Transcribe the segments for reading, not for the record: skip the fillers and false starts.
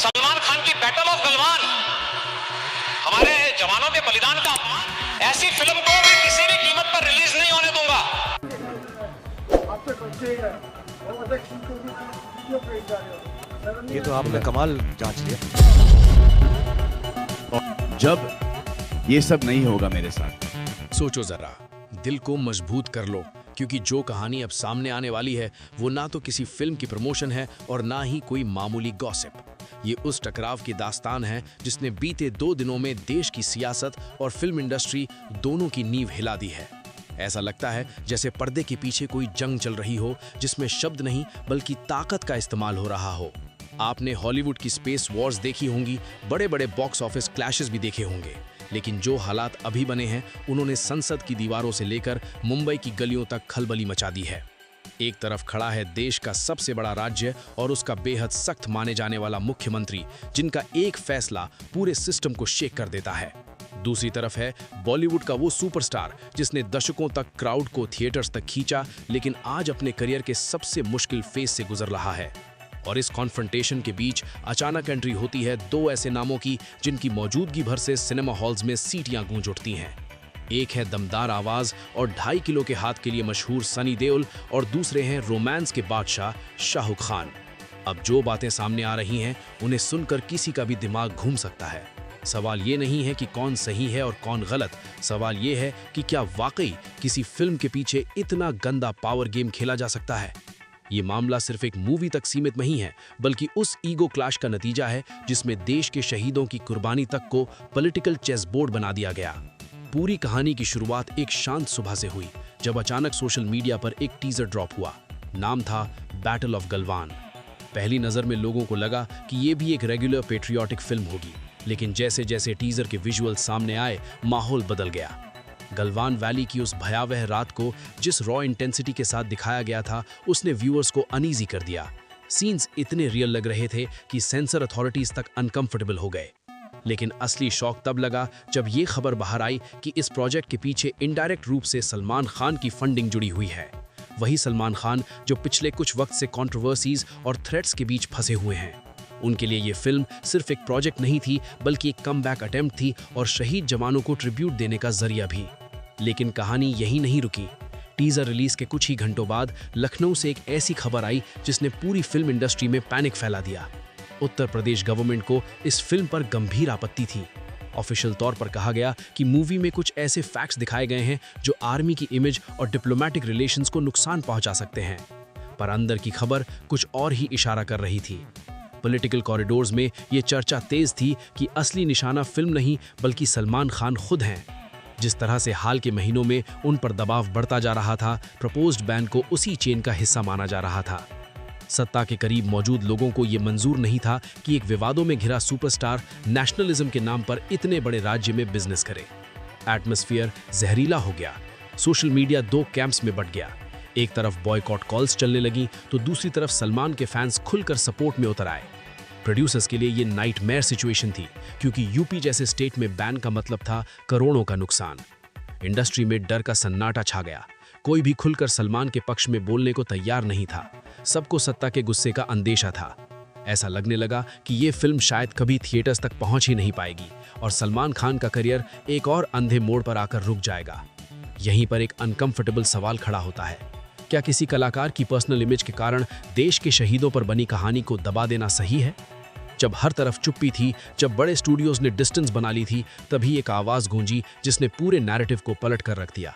सलमान खान की battle of Galwan, हमारे जवानों के बलिदान का अपमान, ऐसी फिल्म को मैं किसी भी कीमत पर रिलीज नहीं होने दूंगा। ये तो आपने कमाल जांच लिया। जब ये सब नहीं होगा मेरे साथ, सोचो जरा, दिल को मजबूत कर लो, क्योंकि जो कहानी अब सामने आने वाली है वो ना तो किसी फिल्म की प्रमोशन है और ना ही कोई मामूली गॉसिप। ये उस टकराव की दास्तान है जिसने बीते 2 दिनों में देश की सियासत और फिल्म इंडस्ट्री दोनों की नींव हिला दी है। ऐसा लगता है जैसे पर्दे के पीछे कोई जंग चल रही हो जिसमें शब्द नहीं बल्कि ताकत का इस्तेमाल हो रहा हो। आपने हॉलीवुड की स्पेस वॉर्स देखी होंगी, बड़े बड़े बॉक्स ऑफिस क्लैशेस भी देखे होंगे, लेकिन जो हालात अभी बने हैं उन्होंने संसद की दीवारों से लेकर मुंबई की गलियों तक खलबली मचा दी है। एक तरफ खड़ा है देश का सबसे बड़ा राज्य और उसका बेहद सख्त माने जाने वाला मुख्यमंत्री, जिनका एक फैसला पूरे सिस्टम को शेक कर देता है। दूसरी तरफ है बॉलीवुड का वो सुपरस्टार जिसने दशकों तक क्राउड को थिएटर्स तक खींचा, लेकिन आज अपने करियर के सबसे मुश्किल फेज से गुजर रहा है। और इस कॉन्फ्रंटेशन के बीच अचानक एंट्री होती है 2 ऐसे नामों की जिनकी मौजूदगी भर से सिनेमा हॉल्स में सीटियां गूंज उठती हैं। एक है दमदार आवाज और 2.5 किलो के हाथ के लिए मशहूर सनी देओल, और दूसरे हैं रोमांस के बादशाह शाहरुख खान। अब जो बातें सामने आ रही हैं उन्हें सुनकर किसी का भी दिमाग घूम सकता है। सवाल ये नहीं है कि कौन सही है और कौन गलत, सवाल ये है कि क्या वाकई किसी फिल्म के पीछे इतना गंदा पावर गेम खेला जा सकता है। ये मामला सिर्फ एक मूवी तक सीमित नहीं है, बल्कि उस ईगो क्लैश का नतीजा है जिसमें देश के शहीदों की कुर्बानी तक को पॉलिटिकल चेस बोर्ड बना दिया गया। पूरी कहानी की शुरुआत एक शांत सुबह से हुई, जब अचानक सोशल मीडिया पर एक टीजर ड्रॉप हुआ। नाम था बैटल ऑफ गलवान। पहली नजर में लोगों को लगा कि ये भी एक रेगुलर पेट्रियाटिक फिल्म होगी, लेकिन जैसे जैसे टीजर के विजुअल सामने आए, माहौल बदल गया। गलवान वैली की उस भयावह रात को जिस रॉ इंटेंसिटी के साथ दिखाया गया था, उसने व्यूअर्स को अनईजी कर दिया। सीन्स इतने रियल लग रहे थे कि सेंसर अथॉरिटीज तक अनकंफर्टेबल हो गए। लेकिन असली शौक तब लगा जब ये खबर बाहर आई कि इस प्रोजेक्ट के पीछे इनडायरेक्ट रूप से सलमान खान की फंडिंग जुड़ी हुई है। वही सलमान खान जो पिछले कुछ वक्त से कंट्रोवर्सीज और थ्रेट्स के बीच फंसे हुए हैं। उनके लिए ये फिल्म सिर्फ एक प्रोजेक्ट नहीं थी, बल्कि एक कमबैक अटेम्प्ट थी और शहीद जवानों को ट्रिब्यूट देने का जरिया भी। लेकिन कहानी यही नहीं रुकी। टीजर रिलीज के कुछ ही घंटों बाद लखनऊ से एक ऐसी खबर आई जिसने पूरी फिल्म इंडस्ट्री में पैनिक फैला दिया। उत्तर प्रदेश गवर्नमेंट को इस फिल्म पर गंभीर आपत्ति थी। ऑफिशियल तौर पर कहा गया कि मूवी में कुछ ऐसे फैक्ट्स दिखाए गए हैं जो आर्मी की इमेज और डिप्लोमेटिक रिलेशंस को नुकसान पहुंचा सकते हैं। पर अंदर की खबर कुछ और ही इशारा कर रही थी। पॉलिटिकल कॉरिडोर्स में ये चर्चा तेज थी कि असली निशाना फिल्म नहीं बल्कि सलमान खान खुद हैं। जिस तरह से हाल के महीनों में उन पर दबाव बढ़ता जा रहा था, प्रपोज्ड बैन को उसी चेन का हिस्सा माना जा रहा था। सत्ता के करीब मौजूद लोगों को ये मंजूर नहीं था कि एक विवादों में घिरा सुपरस्टार नेशनलिज्म के नाम पर इतने बड़े राज्य में बिजनेस करे। एटमॉस्फेयर जहरीला हो गया। सोशल मीडिया 2 कैंप्स में बंट गया। एक तरफ बॉयकॉट कॉल्स चलने लगी तो दूसरी तरफ सलमान के फैंस खुलकर सपोर्ट में उतर आए। प्रोड्यूसर्स के लिए ये नाइटमेयर सिचुएशन थी, क्योंकि यूपी जैसे स्टेट में बैन का मतलब था करोड़ों का नुकसान। इंडस्ट्री में डर का सन्नाटा छा गया। कोई भी खुलकर सलमान के पक्ष में बोलने को तैयार नहीं था। सबको सत्ता के गुस्से का अंदेशा था। ऐसा लगने लगा कि ये फिल्म शायद कभी थिएटर्स तक पहुंच ही नहीं पाएगी और सलमान खान का करियर एक और अंधे मोड़ पर आकर रुक जाएगा। यहीं पर एक अनकंफर्टेबल सवाल खड़ा होता है, क्या किसी कलाकार की पर्सनल इमेज के कारण देश के शहीदों पर बनी कहानी को दबा देना सही है? जब हर तरफ चुप्पी थी, जब बड़े स्टूडियोज ने डिस्टेंस बना ली थी, तभी एक आवाज गूंजी जिसने पूरे नैरेटिव को पलट कर रख दिया।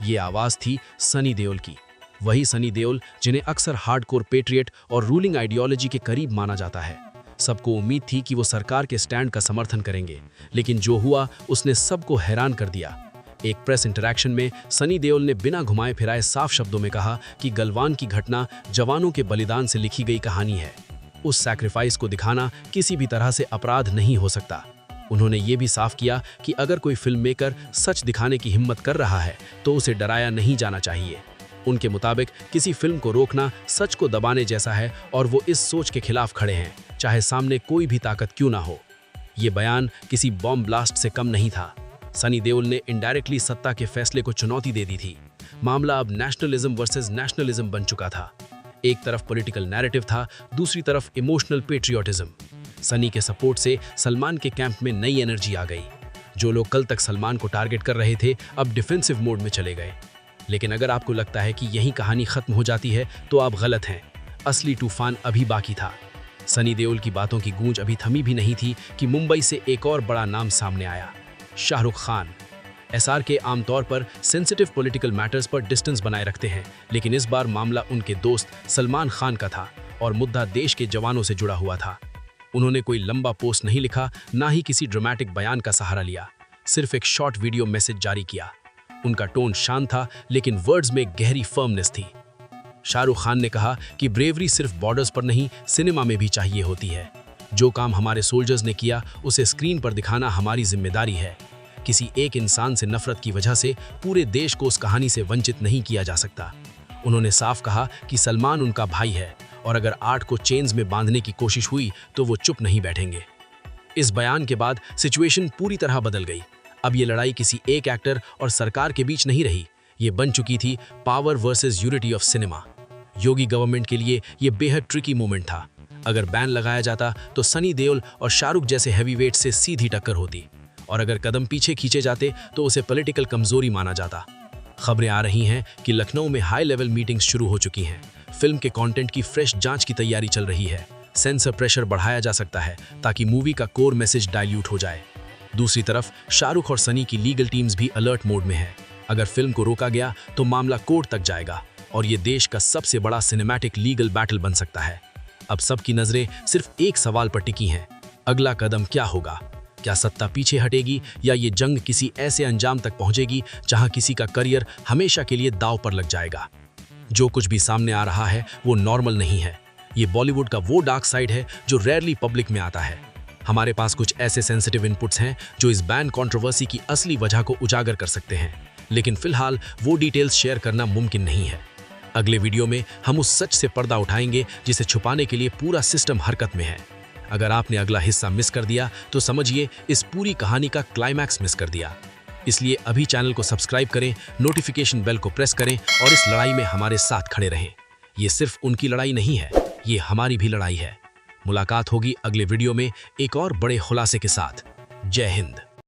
ये आवाज थी सनी देओल की। वही सनी देओल जिन्हें अक्सर हार्डकोर पेट्रियट और रूलिंग आइडियोलॉजी के करीब माना जाता है। सबको उम्मीद थी कि वो सरकार के स्टैंड का समर्थन करेंगे, लेकिन जो हुआ उसने सबको हैरान कर दिया। एक प्रेस इंटरैक्शन में सनी देओल ने बिना घुमाए फिराए साफ शब्दों में कहा कि गलवान की घटना जवानों के बलिदान से लिखी गई कहानी है। उस सैक्रिफाइस को दिखाना किसी भी तरह से अपराध नहीं हो सकता। उन्होंने ये भी साफ किया कि अगर कोई फिल्म मेकर सच दिखाने की हिम्मत कर रहा है तो उसे डराया नहीं जाना चाहिए। उनके मुताबिक किसी फिल्म को रोकना सच को दबाने जैसा है और वो इस सोच के खिलाफ खड़े हैं, चाहे सामने कोई भी ताकत क्यों ना हो। ये बयान किसी बॉम्ब ब्लास्ट से कम नहीं था। सनी देओल ने इनडायरेक्टली सत्ता के फैसले को चुनौती दे दी थी। मामला अब नेशनलिज्म वर्सेस नेशनलिज्म बन चुका था। एक तरफ पॉलिटिकल नैरेटिव था, दूसरी तरफ इमोशनल पेट्रियोटिज्म। सनी के सपोर्ट से सलमान के कैंप में नई एनर्जी आ गई। जो लोग कल तक सलमान को टारगेट कर रहे थे अब डिफेंसिव मोड में चले गए। लेकिन अगर आपको लगता है कि यही कहानी खत्म हो जाती है तो आप गलत हैं। असली तूफान अभी बाकी था। सनी देओल की बातों की गूंज अभी थमी भी नहीं थी कि मुंबई से एक और बड़ा नाम सामने आया, शाहरुख खान। SRK आमतौर पर सेंसिटिव पॉलिटिकल मैटर्स पर डिस्टेंस बनाए रखते हैं, लेकिन इस बार मामला उनके दोस्त सलमान खान का था और मुद्दा देश के जवानों से जुड़ा हुआ था। उन्होंने कोई लंबा पोस्ट नहीं लिखा, ना ही किसी ड्रामेटिक बयान का सहारा लिया, सिर्फ एक शॉर्ट वीडियो मैसेज जारी किया। उनका टोन शांत था, लेकिन वर्ड्स में गहरी फर्मनेस थी। शाहरुख खान ने कहा कि ब्रेवरी सिर्फ बॉर्डर्स पर नहीं, सिनेमा में भी चाहिए होती है। जो काम हमारे सोल्जर्स ने किया उसे स्क्रीन पर दिखाना हमारी जिम्मेदारी है। किसी एक इंसान से नफरत की वजह से पूरे देश को उस कहानी से वंचित नहीं किया जा सकता। उन्होंने साफ कहा कि सलमान उनका भाई है और अगर आर्ट को चेन्स में बांधने की कोशिश हुई तो वो चुप नहीं बैठेंगे। इस बयान के बाद सिचुएशन पूरी तरह बदल गई। अब ये लड़ाई किसी एक एक्टर और सरकार के बीच नहीं रही, ये बन चुकी थी power versus unity of cinema. Yogi government के लिए ये बेहद ट्रिकी मोमेंट था। अगर बैन लगाया जाता तो सनी देओल और शाहरुख जैसे हैवीवेट से सीधी टक्कर होती, और अगर कदम पीछे खींचे जाते तो उसे पॉलिटिकल कमजोरी माना जाता। खबरें आ रही हैं कि लखनऊ में हाई लेवल मीटिंग्स शुरू हो चुकी हैं। फिल्म के कंटेंट की फ्रेश जांच की तैयारी चल रही है। सेंसर प्रेशर बढ़ाया जा सकता है ताकि मूवी का कोर मैसेज डाइल्यूट हो जाए। दूसरी तरफ शाहरुख और सनी की लीगल टीम्स भी अलर्ट मोड में है। अगर फिल्म को रोका गया तो मामला कोर्ट तक जाएगा और ये देश का सबसे बड़ा सिनेमैटिक लीगल बैटल बन सकता है। अब सबकी नजरें सिर्फ एक सवाल पर टिकी हैं, अगला कदम क्या होगा? क्या सत्ता पीछे हटेगी या ये जंग किसी ऐसे अंजाम तक पहुंचेगी जहां किसी का करियर हमेशा के लिए दांव पर लग जाएगा? जो कुछ भी सामने आ रहा है वो नॉर्मल नहीं है। ये बॉलीवुड का वो डार्क साइड है जो रेयरली पब्लिक में आता है। हमारे पास कुछ ऐसे सेंसिटिव इनपुट्स हैं जो इस बैन कंट्रोवर्सी की असली वजह को उजागर कर सकते हैं, लेकिन फिलहाल वो डिटेल्स शेयर करना मुमकिन नहीं है। अगले वीडियो में हम उस सच से पर्दा उठाएंगे जिसे छुपाने के लिए पूरा सिस्टम हरकत में है। अगर आपने अगला हिस्सा मिस कर दिया तो समझिए इस पूरी कहानी का क्लाइमैक्स मिस कर दिया। इसलिए अभी चैनल को सब्सक्राइब करें, नोटिफिकेशन बेल को प्रेस करें और इस लड़ाई में हमारे साथ खड़े रहें। ये सिर्फ उनकी लड़ाई नहीं है, ये हमारी भी लड़ाई है। मुलाकात होगी अगले वीडियो में एक और बड़े खुलासे के साथ। जय हिंद।